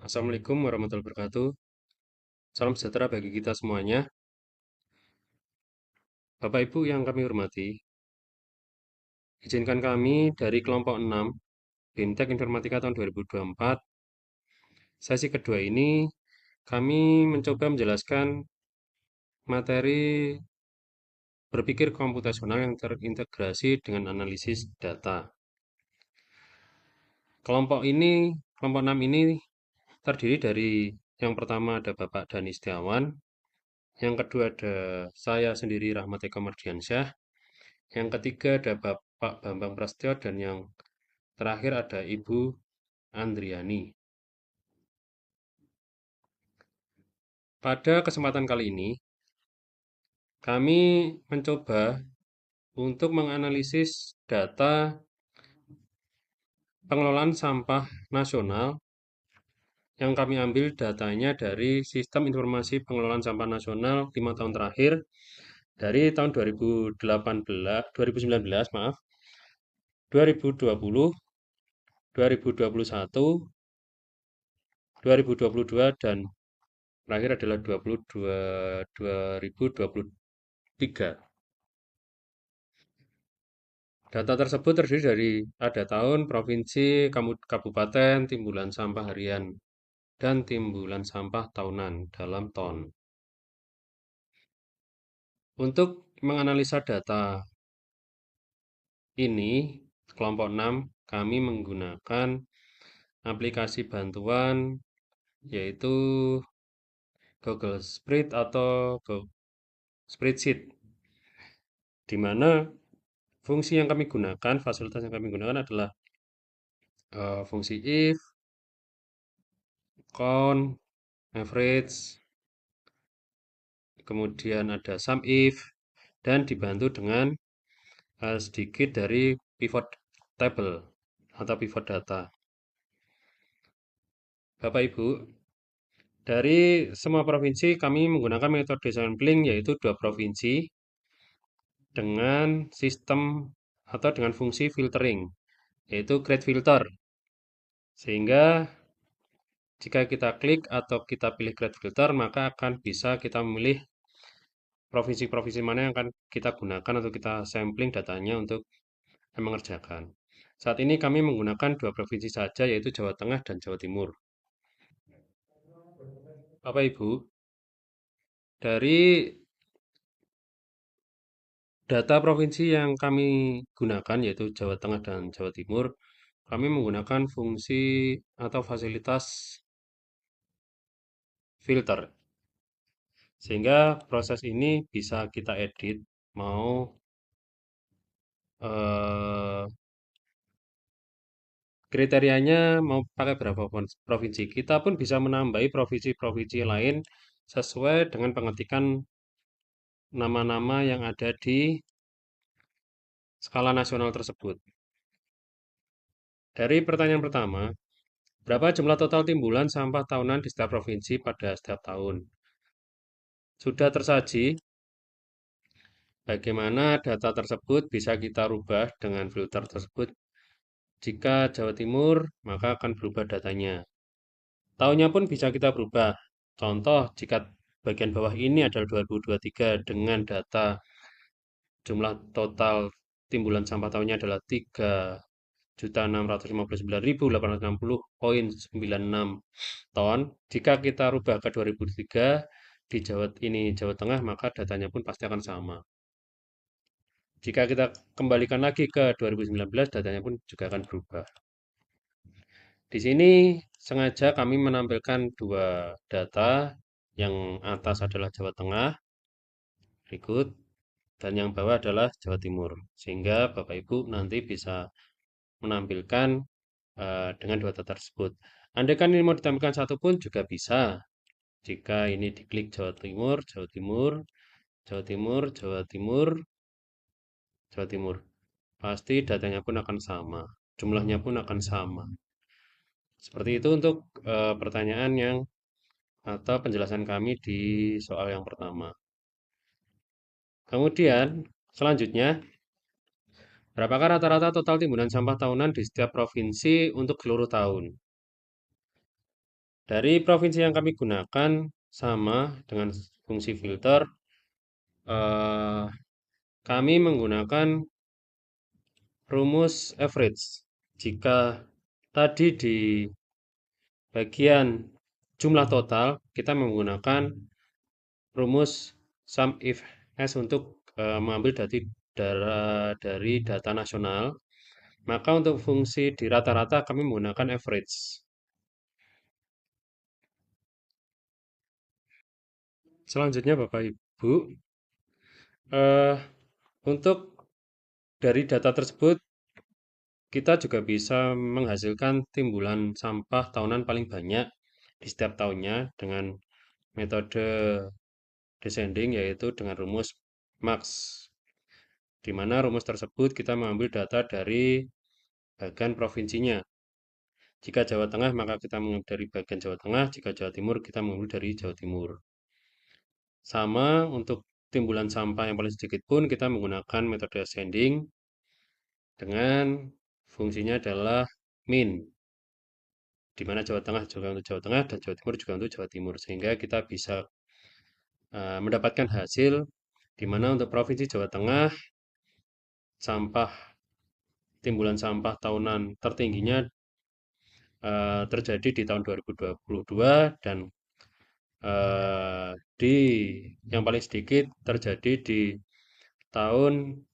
Assalamualaikum warahmatullahi wabarakatuh. Salam sejahtera bagi kita semuanya. Bapak Ibu yang kami hormati, izinkan kami dari kelompok 6 BIMTEK Informatika tahun 2024, sesi kedua ini kami mencoba menjelaskan materi berpikir komputasional yang terintegrasi dengan analisis data. Kelompok 6 ini terdiri dari yang pertama ada Bapak Dani Setiawan, yang kedua ada saya sendiri Rahmat Eka Mardiansyah, yang ketiga ada Bapak Bambang Prasetyo, dan yang terakhir ada Ibu Andriani. Pada kesempatan kali ini, kami mencoba untuk menganalisis data pengelolaan sampah nasional yang kami ambil datanya dari Sistem Informasi Pengelolaan Sampah Nasional 5 tahun terakhir dari tahun 2019, 2020, 2021, 2022, dan terakhir adalah 2023. Data tersebut terdiri dari ada tahun, provinsi, kabupaten, timbulan sampah harian, dan timbulan sampah tahunan dalam ton. Untuk menganalisa data ini, kelompok 6 kami menggunakan aplikasi bantuan yaitu Google Spreadsheet atau Google Spreadsheet, di mana fungsi yang kami gunakan, fasilitas yang kami gunakan adalah fungsi if, count, average, kemudian ada sum if, dan dibantu dengan sedikit dari pivot table atau pivot data. Bapak Ibu, dari semua provinsi kami menggunakan metode sampling yaitu 2 provinsi dengan sistem atau dengan fungsi filtering yaitu grade filter. Sehingga jika kita klik atau kita pilih grade filter, maka akan bisa kita memilih provinsi-provinsi mana yang akan kita gunakan atau kita sampling datanya untuk mengerjakan. Saat ini kami menggunakan 2 provinsi saja, yaitu Jawa Tengah dan Jawa Timur. Bapak Ibu, dari data provinsi yang kami gunakan, yaitu Jawa Tengah dan Jawa Timur, kami menggunakan fungsi atau fasilitas filter. Sehingga proses ini bisa kita edit, mau eh, kriterianya mau pakai berapa provinsi. Kita pun bisa menambahi provinsi-provinsi lain sesuai dengan pengetikan nama-nama yang ada di skala nasional tersebut. Dari pertanyaan pertama, berapa jumlah total timbulan sampah tahunan di setiap provinsi pada setiap tahun? Sudah tersaji bagaimana data tersebut bisa kita rubah dengan filter tersebut. Jika Jawa Timur, maka akan berubah datanya. Tahunnya pun bisa kita berubah. Contoh, jika bagian bawah ini adalah 2023 dengan data jumlah total timbulan sampah tahunnya adalah 3.659.860,96 ton. Jika kita rubah ke 2003 di Jawa Tengah, maka datanya pun pasti akan sama. Jika kita kembalikan lagi ke 2019, datanya pun juga akan berubah. Di sini sengaja kami menampilkan 2 data, yang atas adalah Jawa Tengah, berikut, dan yang bawah adalah Jawa Timur. Sehingga Bapak Ibu nanti bisa menampilkan dengan 2 data tersebut. Andai kan ini mau ditampilkan satu pun juga bisa. Jika ini diklik Jawa Timur, Jawa Timur, Jawa Timur, Jawa Timur, Jawa Timur, pasti datanya pun akan sama, jumlahnya pun akan sama. Seperti itu untuk pertanyaan yang atau penjelasan kami di soal yang pertama. Kemudian, selanjutnya, berapakah rata-rata total timbunan sampah tahunan di setiap provinsi untuk seluruh tahun? Dari provinsi yang kami gunakan sama dengan fungsi filter, eh, kami menggunakan rumus average. Jika tadi di bagian jumlah total, kita menggunakan rumus sum if s untuk mengambil dari data nasional. Maka untuk fungsi di rata-rata kami menggunakan average. Selanjutnya Bapak Ibu, eh, untuk dari data tersebut kita juga bisa menghasilkan timbulan sampah tahunan paling banyak di setiap tahunnya dengan metode descending yaitu dengan rumus MAX. Di mana rumus tersebut kita mengambil data dari bagian provinsinya. Jika Jawa Tengah maka kita mengambil dari bagian Jawa Tengah, jika Jawa Timur kita mengambil dari Jawa Timur. Sama untuk timbulan sampah yang paling sedikit pun kita menggunakan metode ascending dengan fungsinya adalah min, di mana Jawa Tengah juga untuk Jawa Tengah dan Jawa Timur juga untuk Jawa Timur, sehingga kita bisa mendapatkan hasil di mana untuk Provinsi Jawa Tengah sampah timbulan sampah tahunan tertingginya terjadi di tahun 2022 dan eh, di yang paling sedikit terjadi di tahun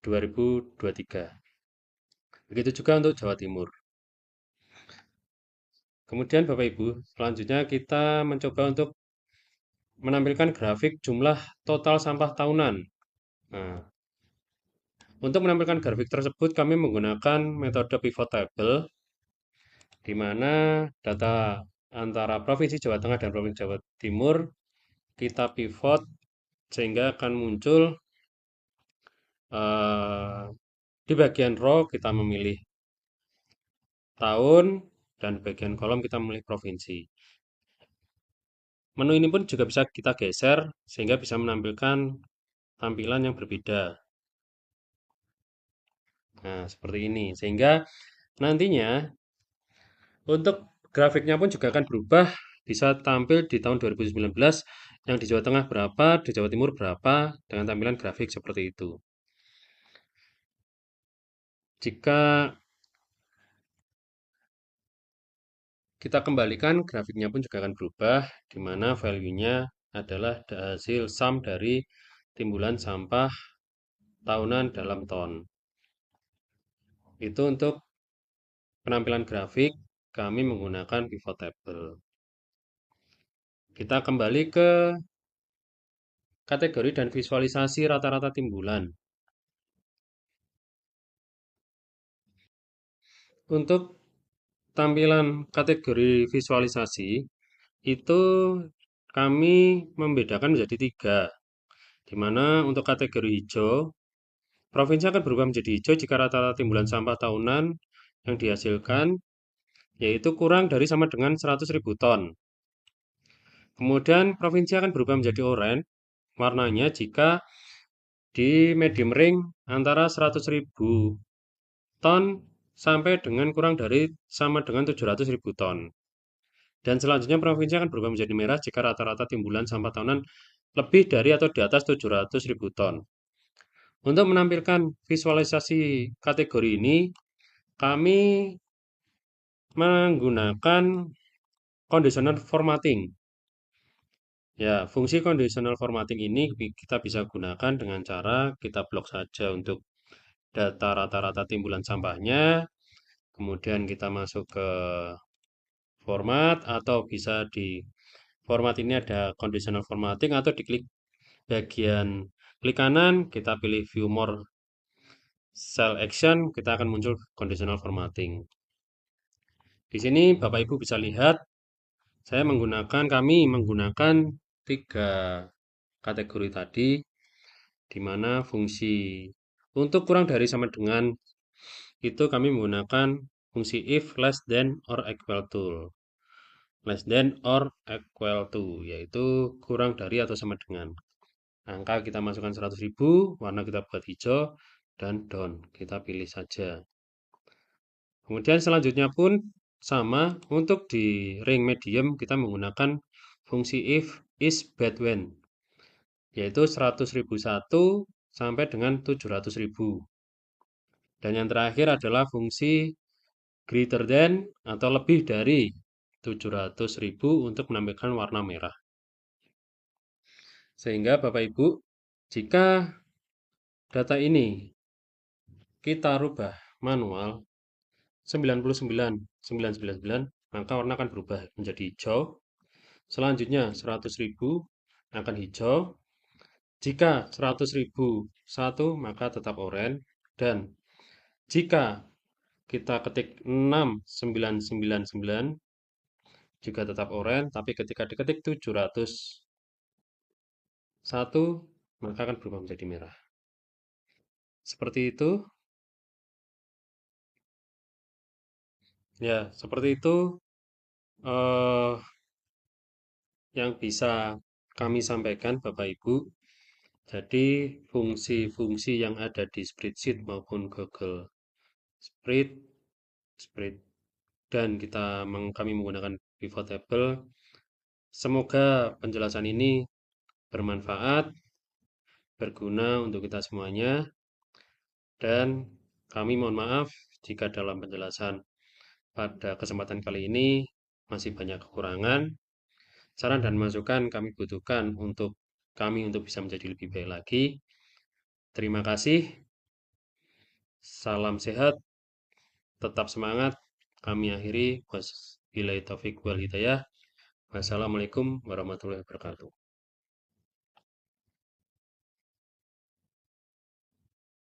2023. Begitu juga untuk Jawa Timur. Kemudian Bapak Ibu, selanjutnya kita mencoba untuk menampilkan grafik jumlah total sampah tahunan. Nah, untuk menampilkan grafik tersebut kami menggunakan metode pivot table, di mana data antara Provinsi Jawa Tengah dan Provinsi Jawa Timur kita pivot sehingga akan muncul eh, di bagian row kita memilih tahun dan bagian kolom kita memilih provinsi. Menu ini pun juga bisa kita geser sehingga bisa menampilkan tampilan yang berbeda. Nah, seperti ini. Sehingga nantinya untuk grafiknya pun juga akan berubah, bisa tampil di tahun 2019 yang di Jawa Tengah berapa, di Jawa Timur berapa, dengan tampilan grafik seperti itu. Jika kita kembalikan, grafiknya pun juga akan berubah, di mana value-nya adalah hasil sum dari timbulan sampah tahunan dalam ton. Itu untuk penampilan grafik, kami menggunakan pivot table. Kita kembali ke kategori dan visualisasi rata-rata timbulan. Untuk tampilan kategori visualisasi, itu kami membedakan menjadi tiga, di mana untuk kategori hijau, provinsi akan berubah menjadi hijau jika rata-rata timbulan sampah tahunan yang dihasilkan yaitu kurang dari sama dengan 100.000 ton. Kemudian provinsi akan berubah menjadi oranye warnanya jika di medium ring antara 100.000 ton sampai dengan kurang dari sama dengan 700.000 ton. Dan selanjutnya provinsi akan berubah menjadi merah jika rata-rata timbulan sampah tahunan lebih dari atau di atas 700.000 ton. Untuk menampilkan visualisasi kategori ini, kami menggunakan conditional formatting. Ya, fungsi conditional formatting ini kita bisa gunakan dengan cara kita blok saja untuk data rata-rata timbulan sampahnya, kemudian kita masuk ke format atau bisa di format ini ada conditional formatting atau diklik bagian klik kanan, kita pilih view more cell action, kita akan muncul conditional formatting. Di sini Bapak Ibu bisa lihat kami menggunakan tiga kategori tadi, di mana fungsi untuk kurang dari sama dengan itu kami menggunakan fungsi if less than or equal to. Less than or equal to, yaitu kurang dari atau sama dengan. Angka kita masukkan 100.000, warna kita buat hijau, dan down. Kita pilih saja. Kemudian selanjutnya pun Sama, untuk di ring medium kita menggunakan fungsi if is bad when, yaitu 100.000 satu sampai dengan 700.000. Dan yang terakhir adalah fungsi greater than atau lebih dari 700.000 untuk menampilkan warna merah. Sehingga Bapak Ibu, jika data ini kita rubah manual 99,999, maka warna akan berubah menjadi hijau. Selanjutnya 100.000 akan hijau. Jika 100.000 satu, maka tetap oranye. Dan jika kita ketik 6999 juga tetap oranye, tapi ketika diketik 701, maka akan berubah menjadi merah. Seperti itu. Ya, seperti itu eh, yang bisa kami sampaikan Bapak Ibu. Jadi fungsi-fungsi yang ada di spreadsheet maupun Google Spread dan kami menggunakan pivot table. Semoga penjelasan ini bermanfaat, berguna untuk kita semuanya, dan kami mohon maaf jika dalam penjelasan pada kesempatan kali ini masih banyak kekurangan. Saran dan masukan kami butuhkan untuk bisa menjadi lebih baik lagi. Terima kasih. Salam sehat, tetap semangat. Kami akhiri. Wassalamualaikum warahmatullahi wabarakatuh.